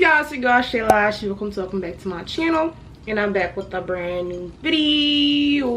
y'all, it's your girl Shaela. Welcome back to my channel, and I'm back with a brand new video.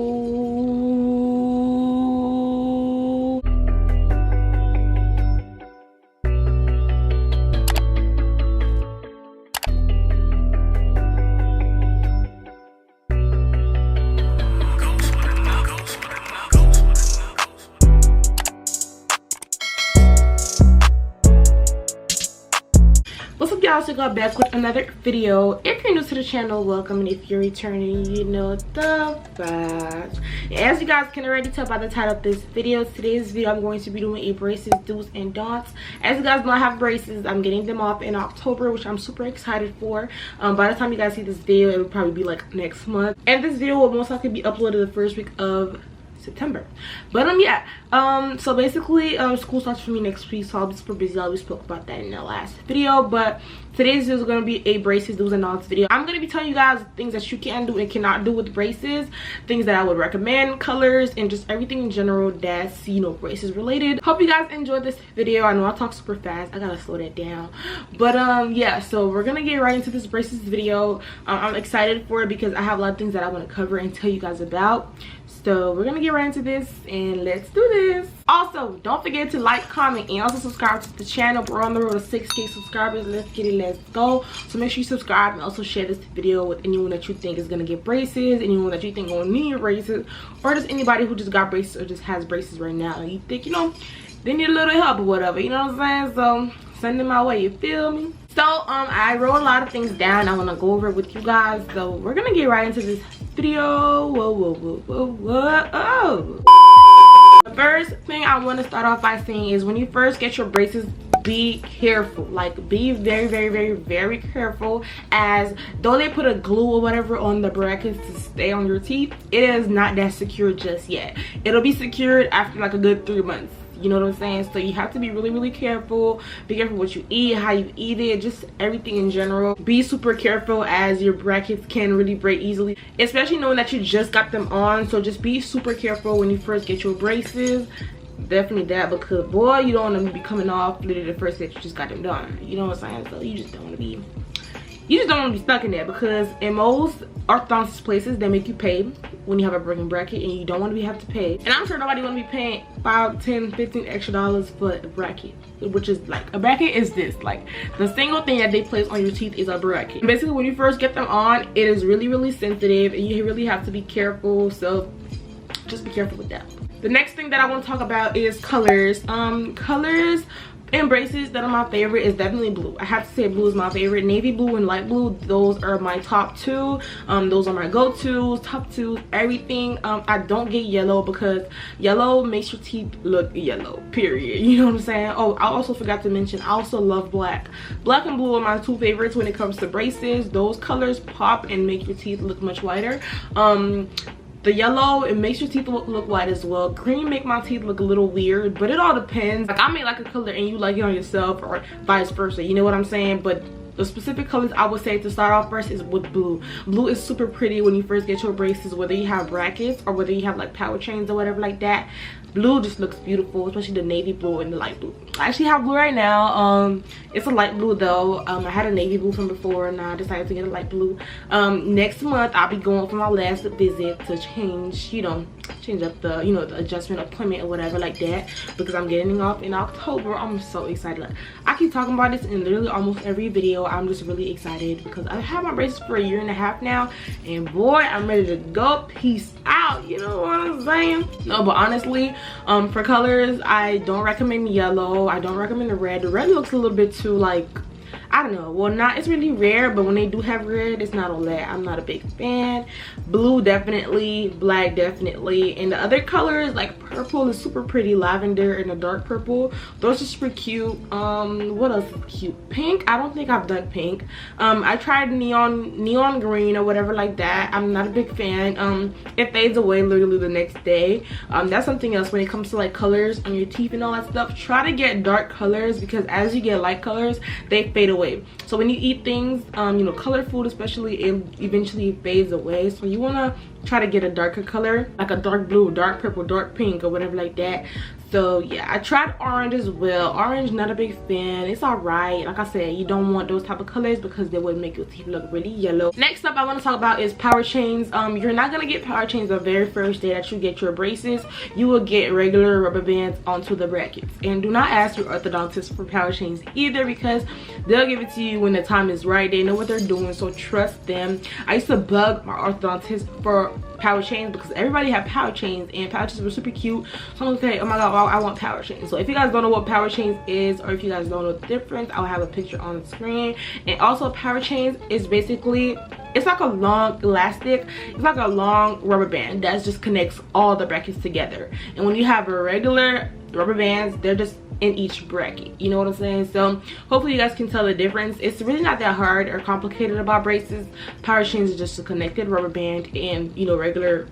What's up, y'all? So got back with another video. If you're new to the channel, welcome, and if you're returning, you know the vibes. As you guys can already tell by the title of this video, today's video I'm going to be doing a braces do's and don'ts. As you guys know, I have braces. I'm getting them off in October, which I'm super excited for. By the time you guys see this video, it will probably be like next month, and this video will most likely be uploaded the first week of September. But so basically school starts for me next week, so I'll be super busy. We spoke about that in the last video, but today's video is going to be a braces do's and don'ts video. I'm going to be telling you guys things that you can do and cannot do with braces, things that I would recommend, colors, and just everything in general that's, you know, braces related. Hope you guys enjoyed this video. I know I talk super fast, I gotta slow that down, but yeah, so we're gonna get right into this braces video. I'm excited for it because I have a lot of things that I want to cover and tell you guys about. So we're gonna get right into this and let's do this. Also, don't forget to like, comment, and also subscribe to the channel. We're on the road to 6K subscribers. Let's get it, let's go. So make sure you subscribe and also share this video with anyone that you think is gonna get braces, anyone that you think gonna need braces, or just anybody who just got braces or just has braces right now and you think, you know, they need a little help or whatever, you know what I'm saying? So send them my way, you feel me? So I wrote a lot of things down. I want to go over it with you guys, so we're gonna get right into this video. The first thing I want to start off by saying is, when you first get your braces, be careful. Like, be very careful, as though they put a glue or whatever on the brackets to stay on your teeth, it is not that secure just yet. It'll be secured after like a good 3 months. You know what I'm saying? So you have to be really careful. Be careful what you eat, how you eat it, just everything in general. Be super careful, as your brackets can really break easily, especially knowing that you just got them on. So just be super careful when you first get your braces. Definitely that, because boy, you don't want to be coming off literally the first day that you just got them done. You know what I'm saying? So you just don't want to be stuck in there, because in most orthodontist places they make you pay when you have a broken bracket, and you don't want to have to pay. And I'm sure nobody want to be paying $5, $10, $15 extra for a bracket, which is like, a bracket is this, like, the single thing that they place on your teeth is a bracket. And basically, when you first get them on, it is really sensitive, and you really have to be careful. So just be careful with that. The next thing that I want to talk about is colors. Colors and braces that are my favorite is definitely blue. I have to say blue is my favorite. Navy blue and light blue, those are my top two. Those are my go-tos, top two, everything. I don't get yellow because yellow makes your teeth look yellow, period. You know what I'm saying? Oh, I also forgot to mention, I also love black. Black and blue are my two favorites when it comes to braces. Those colors pop and make your teeth look much whiter. The yellow, it makes your teeth look white as well. Green make my teeth look a little weird, but it all depends. Like, I may like a color and you like it on yourself, or vice versa, you know what I'm saying? But the specific colors I would say to start off first is with blue. Blue is super pretty when you first get your braces, whether you have brackets or whether you have like power chains or whatever like that. Blue just looks beautiful, especially the navy blue and the light blue. I actually have blue right now. It's a light blue though. I had a navy blue from before, and I decided to get a light blue. Next month I'll be going for my last visit to change up the, you know, the adjustment appointment or whatever like that, because I'm getting off in October. I'm so excited. Like, I keep talking about this in literally almost every video. I'm just really excited because I've had my braces for 1.5 years now, and boy, I'm ready to go. Peace out, you know what I'm saying? No, but honestly, for colors, I don't recommend yellow. I don't recommend the red. The red looks a little bit too, like, I don't know, well, it's really rare, but when they do have red, it's not all that. I'm not a big fan. Blue definitely, black definitely, and the other colors like purple is super pretty, lavender and a dark purple, those are super cute. What else is cute? Pink, I don't think I've done pink. I tried neon green or whatever like that. I'm not a big fan. It fades away literally the next day. That's something else when it comes to like colors on your teeth and all that stuff. Try to get dark colors, because as you get light colors, they fade away. So when you eat things, you know, color food especially, it eventually fades away. So you want to try to get a darker color, like a dark blue, dark purple, dark pink, or whatever like that. So yeah, I tried orange as well. Orange, not a big fan. It's all right. Like I said, you don't want those type of colors because they would make your teeth look really yellow. Next up I want to talk about is power chains. You're not gonna get power chains the very first day that you get your braces. You will get regular rubber bands onto the brackets. And do not ask your orthodontist for power chains either, because they'll give it to you when the time is right. They know what they're doing, so trust them. I used to bug my orthodontist for power chains because everybody had power chains, and power chains were super cute. So I'm like, oh my god, I want power chains. So if you guys don't know what power chains is, or if you guys don't know the difference, I'll have a picture on the screen. And also, power chains is basically, it's like a long elastic, it's like a long rubber band that just connects all the brackets together. And when you have a regular rubber bands, they're just in each bracket, you know what I'm saying? So hopefully you guys can tell the difference. It's really not that hard or complicated about braces. Power chains is just a connected rubber band, and you know, regular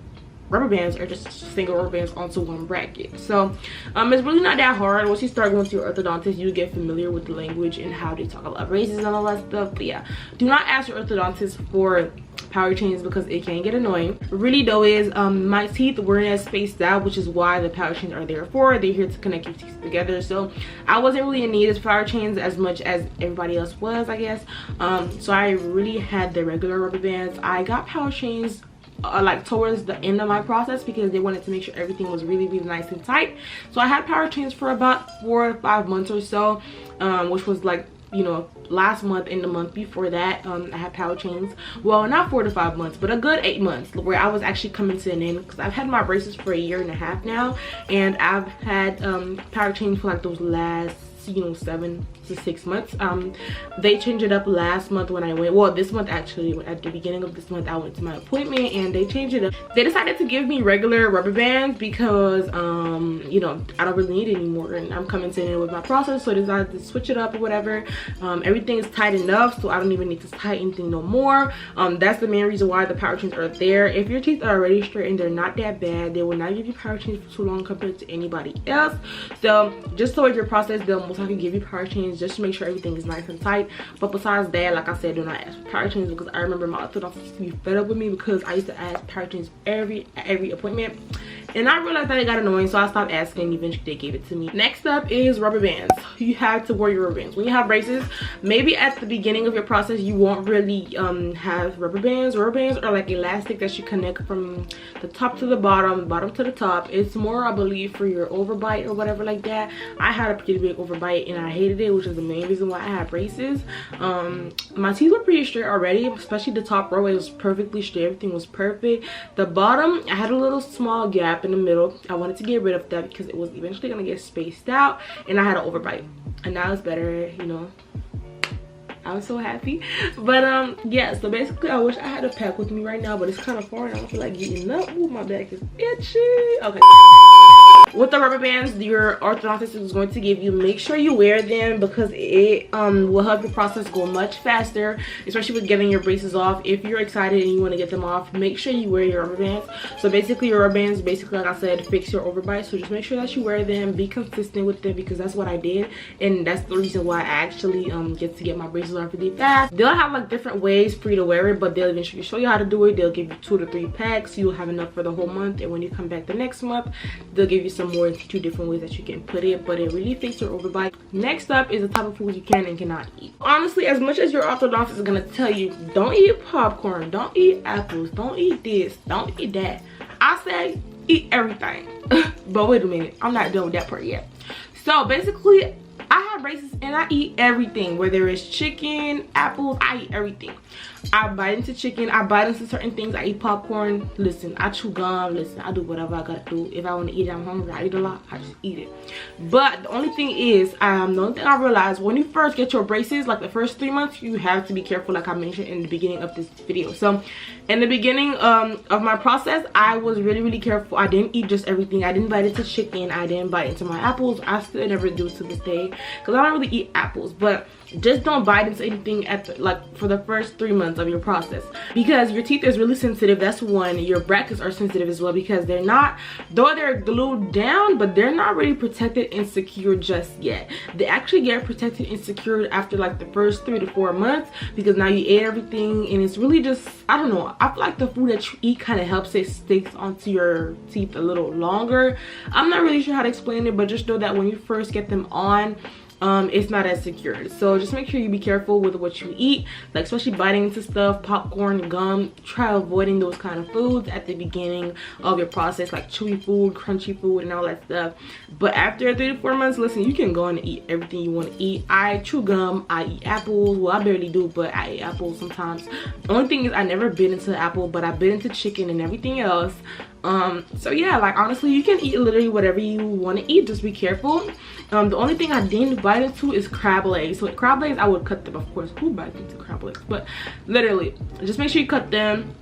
rubber bands are just single rubber bands onto one bracket. So it's really not that hard. Once you start going to your orthodontist, you get familiar with the language and how they talk about braces and all that stuff. But yeah, do not ask your orthodontist for power chains because it can get annoying. Really though is my teeth weren't as spaced out, which is why the power chains are there for. They're here to connect your teeth together. So I wasn't really in need of power chains as much as everybody else was, I guess. So I really had the regular rubber bands. I got power chains like towards the end of my process because they wanted to make sure everything was really nice and tight. So I had power chains for about 4 to 5 months or so, which was like, you know, last month and the month before that. I had power chains, well, not 4 to 5 months, but a good 8 months, where I was actually coming to an end, because I've had my braces for 1.5 years now, and I've had power chains for like those last, you know, 7 to 6 months. They changed it up last month when I went, well, this month actually, at the beginning of this month I went to my appointment and they changed it up. They decided to give me regular rubber bands because you know, I don't really need it anymore and I'm coming to an end with my process, so I decided to switch it up or whatever. Everything is tight enough, so I don't even need to tighten anything no more. That's the main reason why the power chains are there. If your teeth are already straight and they're not that bad, they will not give you power chains for too long compared to anybody else. So just so if your process, they'll most likely give you power chains just to make sure everything is nice and tight. But besides that, like I said, do not ask for power chains, because I remember my orthodontist used to be fed up with me because I used to ask power chains every appointment, and I realized that it got annoying, so I stopped asking and eventually they gave it to me. Next up is rubber bands. You have to wear your rubber bands when you have braces. Maybe at the beginning of your process you won't really have rubber bands. Rubber bands are like elastic that you connect from the top to the bottom to the top. It's more, I believe, for your overbite or whatever like that. I had a pretty big overbite and I hated it, which is the main reason why I had braces. My teeth were pretty straight already, especially the top row. It was perfectly straight, everything was perfect. The bottom, I had a little small gap in the middle. I wanted to get rid of that because it was eventually gonna get spaced out, and I had an overbite, and now it's better, you know. I was so happy. But yeah, so basically I wish I had a pack with me right now, but it's kind of far and I don't feel like getting up. Ooh, my back is itchy. Okay, with the rubber bands your orthodontist is going to give you, make sure you wear them because it will help your process go much faster, especially with getting your braces off. If you're excited and you want to get them off, make sure you wear your rubber bands. So basically your rubber bands, basically like I said, fix your overbite. So just make sure that you wear them, be consistent with them, because that's what I did, and that's the reason why I actually get my braces off really fast. They'll have like different ways for you to wear it, but they'll eventually show you how to do it. They'll give you 2 to 3 packs, you'll have enough for the whole month, and when you come back the next month they'll give you some more, 2 different ways that you can put it, but it really fixes your overbite. Next up is the type of foods you can and cannot eat. Honestly, as much as your orthodontist is gonna tell you, don't eat popcorn, don't eat apples, don't eat this, don't eat that, I say eat everything. But wait a minute, I'm not done with that part yet. So basically I have braces and I eat everything, whether it's chicken, apples, I eat everything. I bite into chicken, I bite into certain things, I eat popcorn, listen, I chew gum, listen, I do whatever I gotta do. If I want to eat it, I'm hungry, I eat a lot, I just eat it. But the only thing is, the only thing I realized, when you first get your braces, like the first 3 months, you have to be careful, like I mentioned in the beginning of this video. So in the beginning of my process, I was really careful. I didn't eat just everything. I didn't bite into chicken, I didn't bite into my apples. I still never do to this day because I don't really eat apples. But just don't bite into anything at the, like for the first 3 months of your process, because your teeth is really sensitive. That's one. Your brackets are sensitive as well, because they're not, though they're glued down, but they're not really protected and secure just yet. They actually get protected and secured after like the first 3 to 4 months, because now you ate everything, and it's really just, I don't know, I feel like the food that you eat kind of helps it sticks onto your teeth a little longer. I'm not really sure how to explain it, but just know that when you first get them on, it's not as secure. So just make sure you be careful with what you eat, like especially biting into stuff, popcorn, gum. Try avoiding those kind of foods at the beginning of your process, like chewy food, crunchy food, and all that stuff. But after 3 to 4 months, listen, you can go in and eat everything you want to eat. I chew gum, I eat apples. Well, I barely do, but I eat apples sometimes. The only thing is I never bit into apple, but I bit into chicken and everything else. So yeah, like honestly, you can eat literally whatever you want to eat, just be careful. The only thing I didn't bite into is crab legs. So crab legs, I would cut them, of course. Who bites into crab legs? But literally, just make sure you cut them.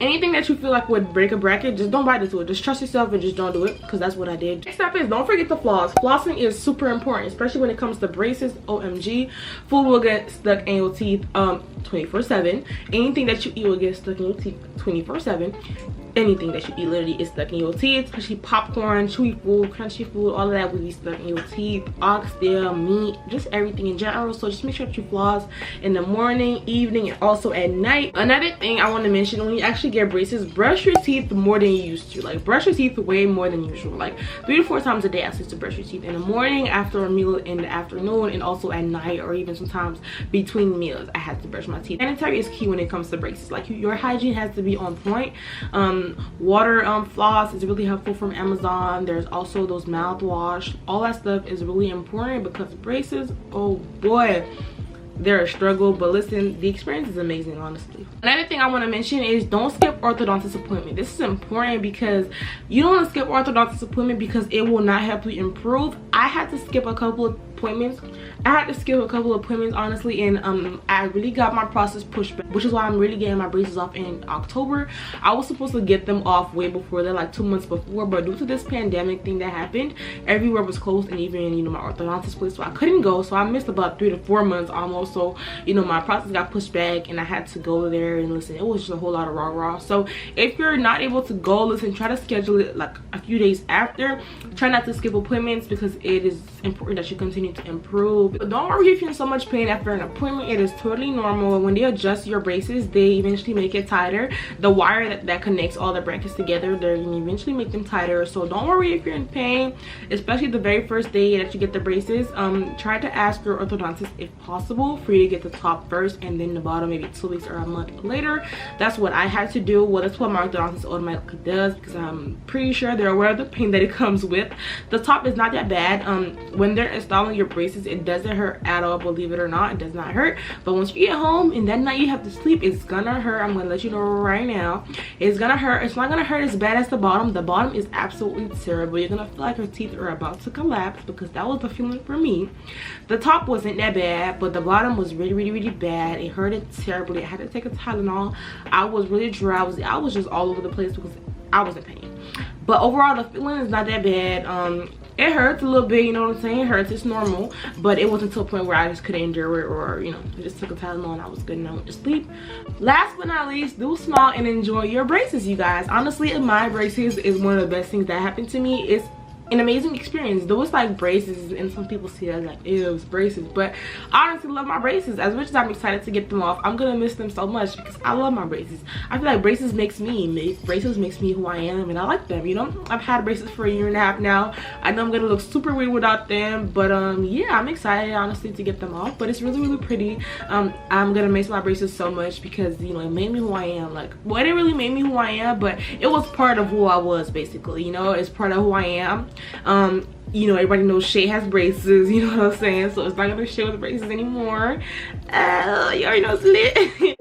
Anything that you feel like would break a bracket, just don't bite into it. Just trust yourself and just don't do it, because that's what I did. Next up is, don't forget to floss. Flossing is super important, especially when it comes to braces. OMG, food will get stuck in your teeth 24/7. Anything that you eat will get stuck in your teeth 24/7. Anything that you eat literally is stuck in your teeth, especially popcorn, chewy food, crunchy food, all of that will be stuck in your teeth. Oxtail, meat, just everything in general. So just make sure that you floss in the morning, evening, and also at night. Another thing I want to mention, when you actually get braces, brush your teeth more than you used to. Like brush your teeth way more than usual, like 3 to 4 times a day. I used to brush your teeth in the morning, after a meal in the afternoon, and also at night, or even sometimes between meals. I had to brush my teeth. Sanitary is key when it comes to braces. Like your hygiene has to be on point. Water floss is really helpful from Amazon. There's also those mouthwash. All that stuff is really important, because braces, oh boy, they're a struggle. But listen, the experience is amazing, honestly. Another thing I want to mention is, don't skip orthodontist appointment. This is important, because you don't want to skip orthodontist appointment because it will not help you improve. I had to skip a couple of appointments. Honestly, and I really got my process pushed back, which is why I'm really getting my braces off in October. I was supposed to get them off way before that, like 2 months before, but due to this pandemic thing that happened, everywhere was closed, and even, you know, my orthodontist place, so I couldn't go. So I missed about 3 to 4 months almost. So, you know, my process got pushed back, and I had to go there, and listen, it was just a whole lot of rah-rah. So if you're not able to go, listen, try to schedule it like a few days after. Try not to skip appointments, because it is important that you continue to improve. But don't worry if you're in so much pain after an appointment. It is totally normal. When they adjust your braces, they eventually make it tighter. The wire that connects all the brackets together, they're gonna eventually make them tighter. So don't worry if you're in pain, especially the very first day that you get the braces. Try to ask your orthodontist, if possible, for you to get the top first and then the bottom maybe 2 weeks or a month later. That's what I had to do. Well, that's what my orthodontist automatically does, because I'm pretty sure they're aware of the pain that it comes with. The top is not that bad. When they're installing your braces, it doesn't hurt at all, believe it or not. It does not hurt. But once you get home and that night you have to sleep, it's gonna hurt. I'm gonna let you know right now, it's gonna hurt. It's not gonna hurt as bad as the bottom. The bottom is absolutely terrible. You're gonna feel like your teeth are about to collapse, because that was the feeling for me. The top wasn't that bad, but the bottom was really bad. It hurted terribly. I had to take a Tylenol. I was really drowsy. I was just all over the place because I was in pain. But overall, the feeling is not that bad. It hurts a little bit, you know what I'm saying? It hurts, it's normal, but it wasn't to a point where I just couldn't endure it, or, you know, I just took a Tylenol and I was good and I went to sleep. Last but not least, do smile and enjoy your braces, you guys. Honestly, my braces is one of the best things that happened to me. It's an amazing experience. Though it's like braces, and some people see it as like, ew, it's braces, but I honestly love my braces. As much as I'm excited to get them off, I'm gonna miss them so much, because I love my braces. I feel like braces makes me who I am, and I like them, you know. I've had braces for a year and a half now. I know I'm gonna look super weird without them, but yeah, I'm excited honestly to get them off. But it's really pretty. I'm gonna miss my braces so much, because, you know, it made me who I am. Like, well, it didn't really make me who I am, but it was part of who I was, basically, you know. It's part of who I am. You know, everybody knows Shae has braces, you know what I'm saying? So it's not gonna Shae with braces anymore. You already know it's lit.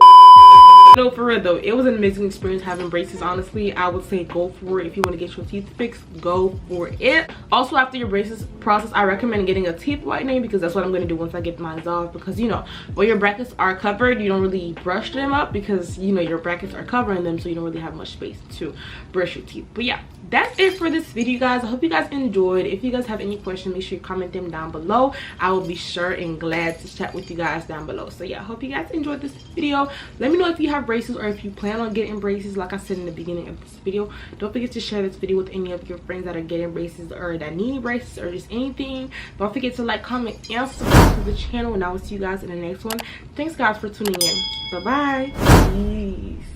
No, for real though, it was an amazing experience having braces. Honestly, I would say go for it. If you want to get your teeth fixed, go for it. Also, after your braces process, I recommend getting a teeth whitening, because that's what I'm going to do once I get mine off. Because, you know, when your brackets are covered, you don't really brush them up, because, you know, your brackets are covering them, so you don't really have much space to brush your teeth. But yeah, that's it for this video, guys. I hope you guys enjoyed. If you guys have any questions, make sure you comment them down below. I will be sure and glad to chat with you guys down below. So yeah, I hope you guys enjoyed this video. Let me know if you have braces or if you plan on getting braces. Like I said in the beginning of this video, don't forget to share this video with any of your friends that are getting braces or that need braces or just anything. Don't forget to like, comment, and subscribe to the channel, and I will see you guys in the next one. Thanks guys for tuning in. Bye bye. Peace.